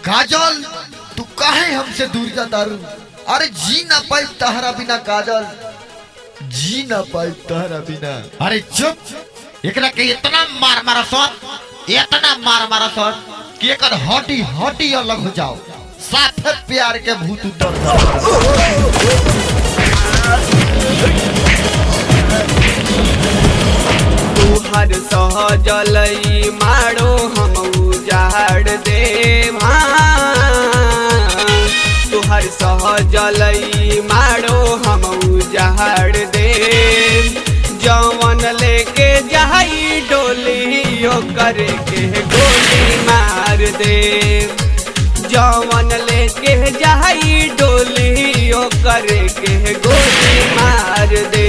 काजल तू काहे हमसे दूर जाता रू? अरे जी ना पाई तहरा बिना काजल, जी ना पाई तहरा बिना। अरे चुप, एकरा के इतना मार मारा सर, इतना मार मारा सर कि एकर हड्डी हड्डी अलग हो जाओ, साथे प्यार के भूत उतर जाओ। तुहर सहजलई मारो हम उजाड़ दे, तुहर सहजलई मारो हम उजाड़ दे। जवन लेके जाई डोली ओकर के गोली मार दे, जवन लेके जाई डोली ओकर के गोली मार दे।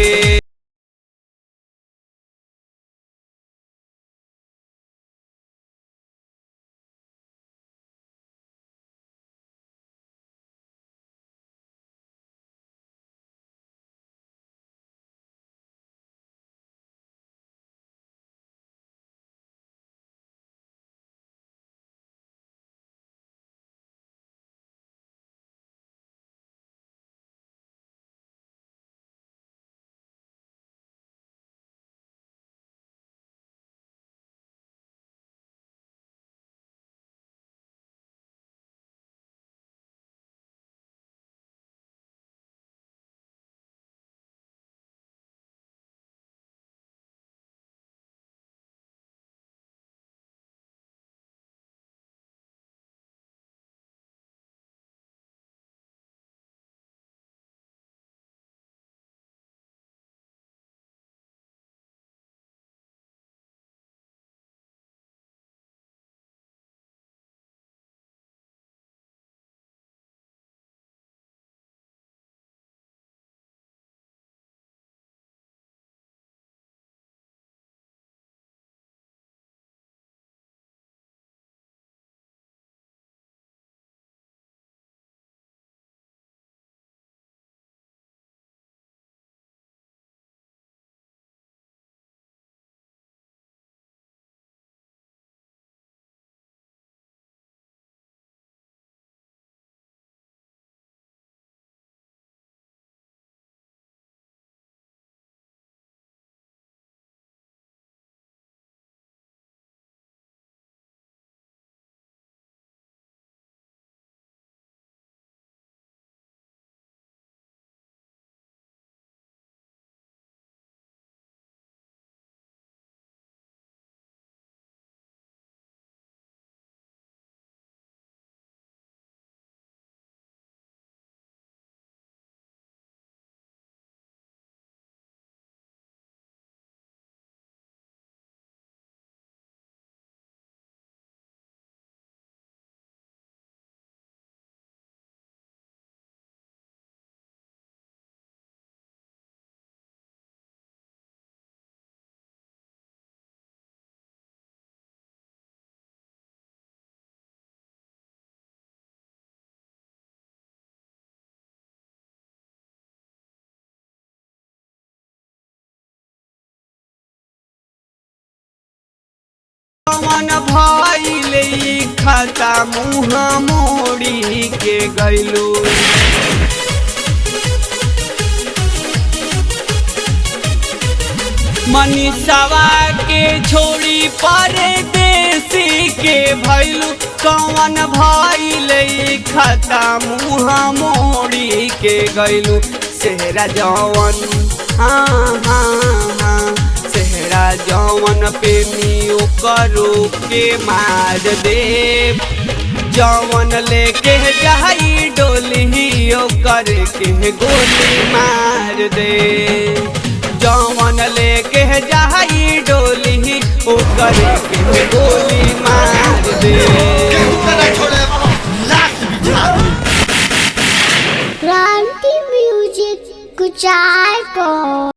मन भइले खाता मुँह मोड़ी के गइलू, मनीषवा के छोड़ी परदेसी के भइलू। कौन भइले खाता मुँह मोड़ी के गइलू, सेहरा जवन हाँ हाँ हाँ सेहरा जवन पे नियो करो के मार दे। जवन लेके जाई डोली ओकर के गोली मार दे, जवन लेके जाई डोली ओकर के गोली मार दे। क्रांति म्यूजिक कुचाय को